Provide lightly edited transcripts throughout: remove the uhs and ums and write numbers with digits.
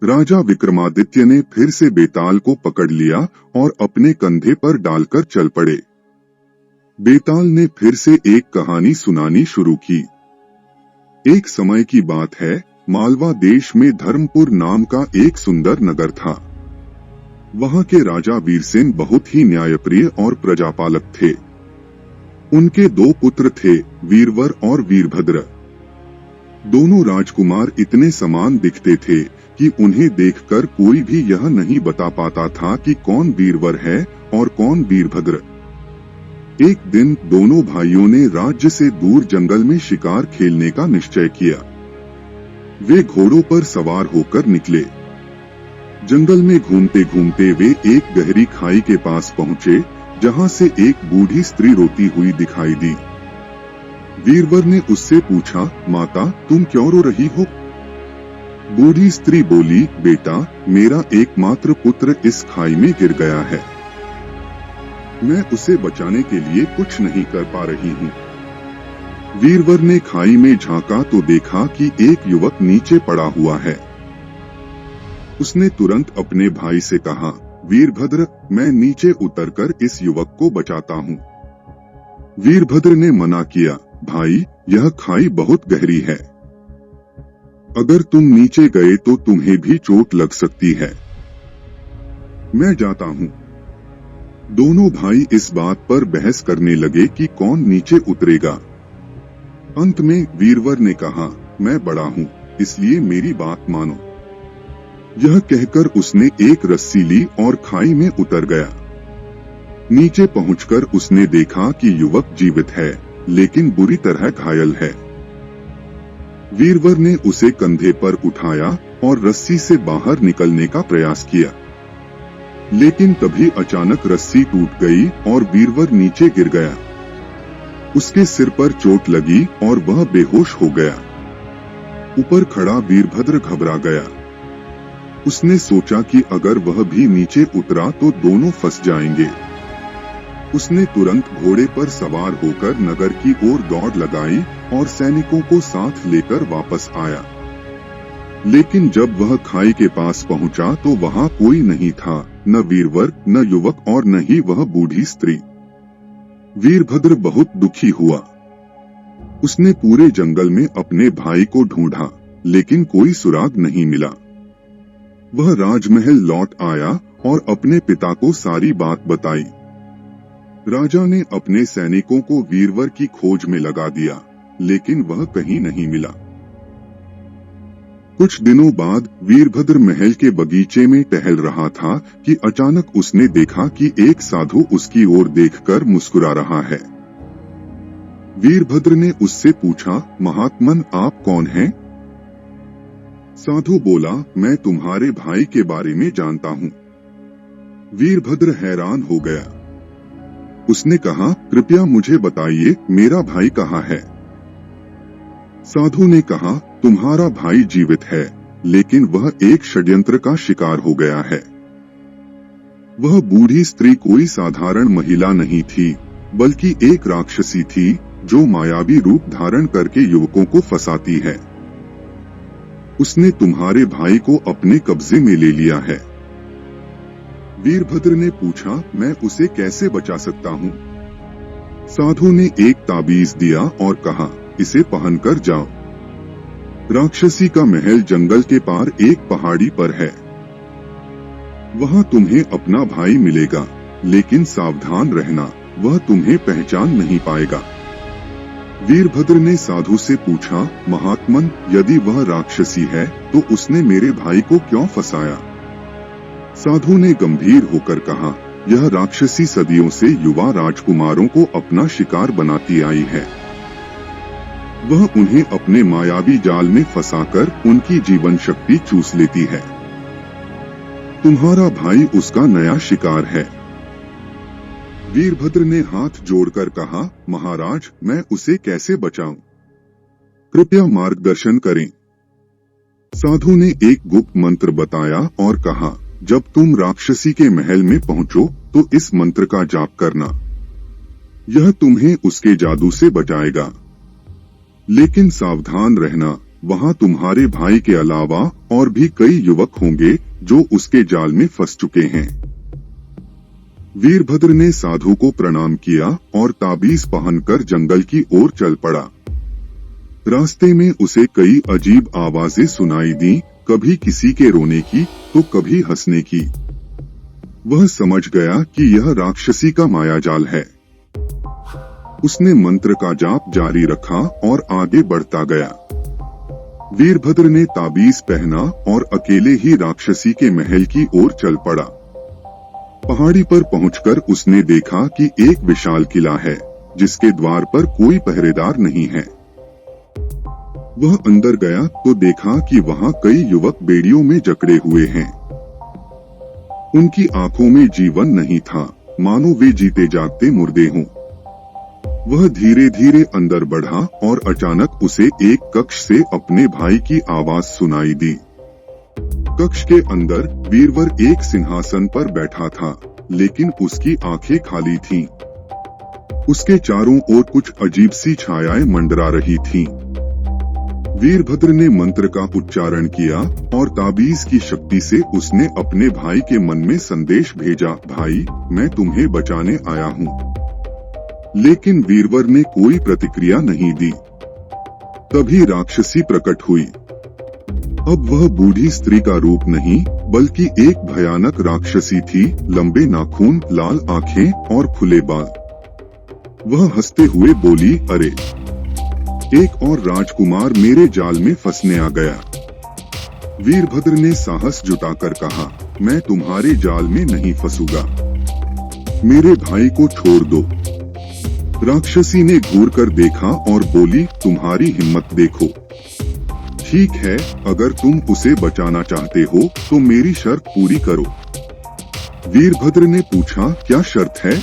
राजा विक्रमादित्य ने फिर से बेताल को पकड़ लिया और अपने कंधे पर डालकर चल पड़े। बेताल ने फिर से एक कहानी सुनानी शुरू की। एक समय की बात है, मालवा देश में धर्मपुर नाम का एक सुंदर नगर था। वहां के राजा वीरसेन बहुत ही न्यायप्रिय और प्रजापालक थे। उनके 2 पुत्र थे, वीरवर और वीरभद्र। दोनों राजकुमार इतने समान दिखते थे कि उन्हें देखकर कोई भी यह नहीं बता पाता था कि कौन वीरवर है और कौन वीरभद्र। एक दिन दोनों भाइयों ने राज्य से दूर जंगल में शिकार खेलने का निश्चय किया। वे घोड़ों पर सवार होकर निकले। जंगल में घूमते घूमते वे एक गहरी खाई के पास पहुंचे, जहां से एक बूढ़ी स्त्री रोती हुई दिखाई दी। वीरवर ने उससे पूछा, माता, तुम क्यों रो रही हो? बूढ़ी स्त्री बोली, बेटा, मेरा एकमात्र पुत्र इस खाई में गिर गया है। मैं उसे बचाने के लिए कुछ नहीं कर पा रही हूँ। वीरवर ने खाई में झांका तो देखा कि एक युवक नीचे पड़ा हुआ है। उसने तुरंत अपने भाई से कहा, वीरभद्र, मैं नीचे उतरकर इस युवक को बचाता हूँ। वीरभद्र ने मना किया, भाई, यह खाई बहुत गहरी है। अगर तुम नीचे गए तो तुम्हें भी चोट लग सकती है। मैं जाता हूँ। दोनों भाई इस बात पर बहस करने लगे कि कौन नीचे उतरेगा। अंत में वीरवर ने कहा, मैं बड़ा हूँ, इसलिए मेरी बात मानो। यह कहकर उसने एक रस्सी ली और खाई में उतर गया। नीचे पहुंचकर उसने देखा कि युवक जीवित है, लेकिन बुरी तरह घायल है। वीरवर ने उसे कंधे पर उठाया और रस्सी से बाहर निकलने का प्रयास किया, लेकिन तभी अचानक रस्सी टूट गई और वीरवर नीचे गिर गया। उसके सिर पर चोट लगी और वह बेहोश हो गया। ऊपर खड़ा वीरभद्र घबरा गया। उसने सोचा कि अगर वह भी नीचे उतरा तो दोनों फंस जाएंगे। उसने तुरंत घोड़े पर सवार होकर नगर की ओर दौड़ लगाई और सैनिकों को साथ लेकर वापस आया। लेकिन जब वह खाई के पास पहुंचा तो वहां कोई नहीं था, न वीरवर, न युवक और न ही वह बूढ़ी स्त्री। वीरभद्र बहुत दुखी हुआ। उसने पूरे जंगल में अपने भाई को ढूंढा, लेकिन कोई सुराग नहीं मिला। वह राजमहल लौट आया और अपने पिता को सारी बात बताई। राजा ने अपने सैनिकों को वीरवर की खोज में लगा दिया, लेकिन वह कहीं नहीं मिला। कुछ दिनों बाद वीरभद्र महल के बगीचे में टहल रहा था कि अचानक उसने देखा कि एक साधु उसकी ओर देखकर मुस्कुरा रहा है। वीरभद्र ने उससे पूछा, महात्मन, आप कौन हैं? साधु बोला, मैं तुम्हारे भाई के बारे में जानता हूँ। वीरभद्र हैरान हो गया। उसने कहा, कृपया मुझे बताइए, मेरा भाई कहाँ है? साधु ने कहा, तुम्हारा भाई जीवित है, लेकिन वह एक षड्यंत्र का शिकार हो गया है। वह बूढ़ी स्त्री कोई साधारण महिला नहीं थी, बल्कि एक राक्षसी थी जो मायावी रूप धारण करके युवकों को फंसाती है। उसने तुम्हारे भाई को अपने कब्जे में ले लिया है। वीरभद्र ने पूछा, मैं उसे कैसे बचा सकता हूँ? साधु ने एक ताबीज दिया और कहा, इसे पहनकर जाओ। राक्षसी का महल जंगल के पार एक पहाड़ी पर है। वहां तुम्हें अपना भाई मिलेगा, लेकिन सावधान रहना, वह तुम्हें पहचान नहीं पाएगा। वीरभद्र ने साधु से पूछा, महात्मन, यदि वह राक्षसी है तो उसने मेरे भाई को क्यों फंसाया? साधु ने गंभीर होकर कहा, यह राक्षसी सदियों से युवा राजकुमारों को अपना शिकार बनाती आई है। वह उन्हें अपने मायावी जाल में फंसाकर उनकी जीवन शक्ति चूस लेती है। तुम्हारा भाई उसका नया शिकार है। वीरभद्र ने हाथ जोड़कर कहा, महाराज, मैं उसे कैसे बचाऊं? कृपया मार्गदर्शन करें। साधु ने एक गुप्त मंत्र बताया और कहा, जब तुम राक्षसी के महल में पहुंचो तो इस मंत्र का जाप करना। यह तुम्हें उसके जादू से बचाएगा। लेकिन सावधान रहना, वहाँ तुम्हारे भाई के अलावा और भी कई युवक होंगे जो उसके जाल में फंस चुके हैं। वीरभद्र ने साधु को प्रणाम किया और ताबीज पहनकर जंगल की ओर चल पड़ा। रास्ते में उसे कई अजीब आवाजें सुनाई दी, कभी किसी के रोने की तो कभी हंसने की। वह समझ गया कि यह राक्षसी का मायाजाल है। उसने मंत्र का जाप जारी रखा और आगे बढ़ता गया। वीरभद्र ने ताबीज पहना और अकेले ही राक्षसी के महल की ओर चल पड़ा। पहाड़ी पर पहुंचकर उसने देखा कि एक विशाल किला है जिसके द्वार पर कोई पहरेदार नहीं है। वह अंदर गया तो देखा कि वहाँ कई युवक बेड़ियों में जकड़े हुए हैं। उनकी आंखों में जीवन नहीं था, मानो वे जीते जागते मुर्दे हों। वह धीरे धीरे अंदर बढ़ा और अचानक उसे एक कक्ष से अपने भाई की आवाज सुनाई दी। कक्ष के अंदर वीरवर एक सिंहासन पर बैठा था, लेकिन उसकी आंखें खाली थीं। उसके चारों ओर कुछ अजीब सी छायाएं मंडरा रही थीं। वीरभद्र ने मंत्र का उच्चारण किया और ताबीज की शक्ति से उसने अपने भाई के मन में संदेश भेजा, भाई, मैं तुम्हें बचाने आया हूँ। लेकिन वीरवर ने कोई प्रतिक्रिया नहीं दी। तभी राक्षसी प्रकट हुई। अब वह बूढ़ी स्त्री का रूप नहीं बल्कि एक भयानक राक्षसी थी, लंबे नाखून, लाल आंखें और खुले बाल। वह हंसते हुए बोली, अरे, एक और राजकुमार मेरे जाल में फंसने आ गया। वीरभद्र ने साहस जुटाकर कहा, मैं तुम्हारे जाल में नहीं फंसूंगा, मेरे भाई को छोड़ दो। राक्षसी ने घूर कर देखा और बोली, तुम्हारी हिम्मत देखो। ठीक है, अगर तुम उसे बचाना चाहते हो तो मेरी शर्त पूरी करो। वीरभद्र ने पूछा, क्या शर्त है?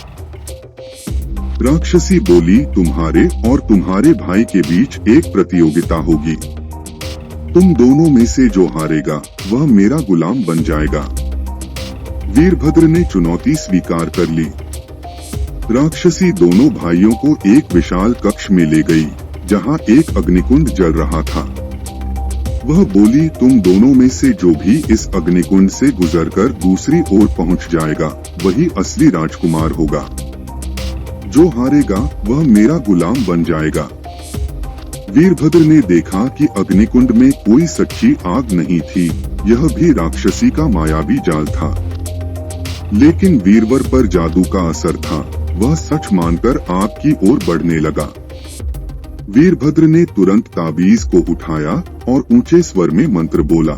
राक्षसी बोली, तुम्हारे और तुम्हारे भाई के बीच एक प्रतियोगिता होगी। तुम दोनों में से जो हारेगा वह मेरा गुलाम बन जाएगा। वीरभद्र ने चुनौती स्वीकार कर ली। राक्षसी दोनों भाइयों को एक विशाल कक्ष में ले गई, जहां एक अग्निकुंड जल रहा था। वह बोली, तुम दोनों में से जो भी इस अग्निकुंड से गुजरकर दूसरी ओर पहुंच जाएगा वही असली राजकुमार होगा। जो हारेगा वह मेरा गुलाम बन जाएगा। वीरभद्र ने देखा कि अग्निकुंड में कोई सच्ची आग नहीं थी, यह भी राक्षसी का मायावी जाल था। लेकिन वीरवर पर जादू का असर था, वह सच मानकर आग की ओर बढ़ने लगा। वीरभद्र ने तुरंत ताबीज को उठाया और ऊंचे स्वर में मंत्र बोला।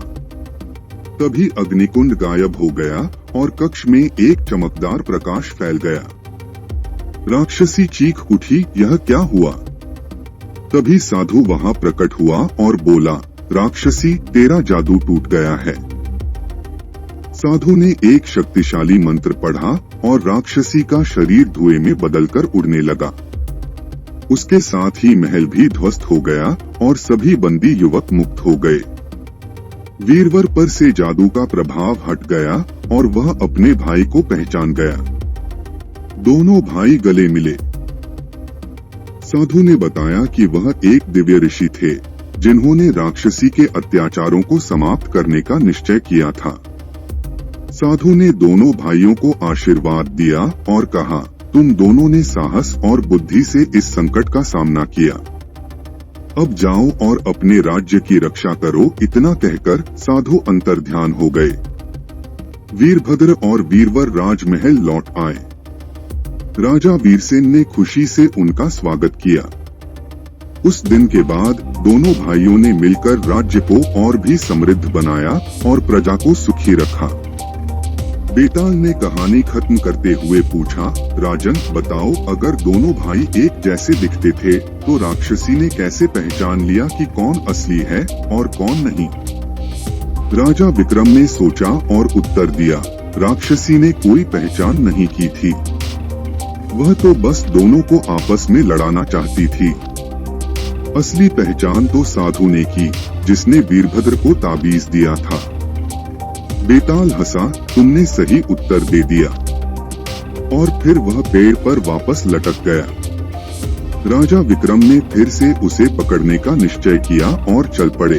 तभी अग्निकुंड गायब हो गया और कक्ष में एक चमकदार प्रकाश फैल गया। राक्षसी चीख उठी, यह क्या हुआ? तभी साधु वहां प्रकट हुआ और बोला, राक्षसी, तेरा जादू टूट गया है। साधु ने एक शक्तिशाली मंत्र पढ़ा और राक्षसी का शरीर धुएं में बदलकर उड़ने लगा। उसके साथ ही महल भी ध्वस्त हो गया और सभी बंदी युवक मुक्त हो गए। वीरवर पर से जादू का प्रभाव हट गया और वह अपने भाई को पहचान गया। दोनों भाई गले मिले। साधु ने बताया कि वह एक दिव्य ऋषि थे जिन्होंने राक्षसी के अत्याचारों को समाप्त करने का निश्चय किया था। साधु ने दोनों भाइयों को आशीर्वाद दिया और कहा, तुम दोनों ने साहस और बुद्धि से इस संकट का सामना किया। अब जाओ और अपने राज्य की रक्षा करो। इतना कहकर साधु अंतर्ध्यान हो गए। वीरभद्र और वीरवर राजमहल लौट आए। राजा वीरसेन ने खुशी से उनका स्वागत किया। उस दिन के बाद दोनों भाइयों ने मिलकर राज्य को और भी समृद्ध बनाया और प्रजा को सुखी रखा। बेताल ने कहानी खत्म करते हुए पूछा, राजन, बताओ, अगर दोनों भाई एक जैसे दिखते थे तो राक्षसी ने कैसे पहचान लिया कि कौन असली है और कौन नहीं? राजा विक्रम ने सोचा और उत्तर दिया, राक्षसी ने कोई पहचान नहीं की थी। वह तो बस दोनों को आपस में लड़ाना चाहती थी। असली पहचान तो साधु ने की, जिसने वीरभद्र को ताबीज दिया था। बेताल हंसा, तुमने सही उत्तर दे दिया। और फिर वह पेड़ पर वापस लटक गया। राजा विक्रम ने फिर से उसे पकड़ने का निश्चय किया और चल पड़े।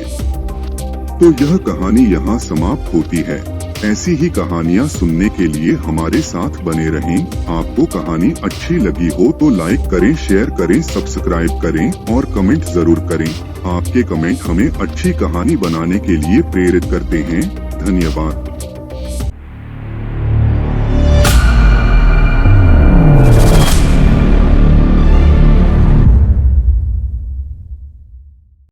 तो यह कहानी यहाँ समाप्त होती है। ऐसी ही कहानियाँ सुनने के लिए हमारे साथ बने रहें। आपको कहानी अच्छी लगी हो तो लाइक करें, शेयर करें, सब्सक्राइब करें और कमेंट जरूर करें। आपके कमेंट हमें अच्छी कहानी बनाने के लिए प्रेरित करते हैं। धन्यवाद।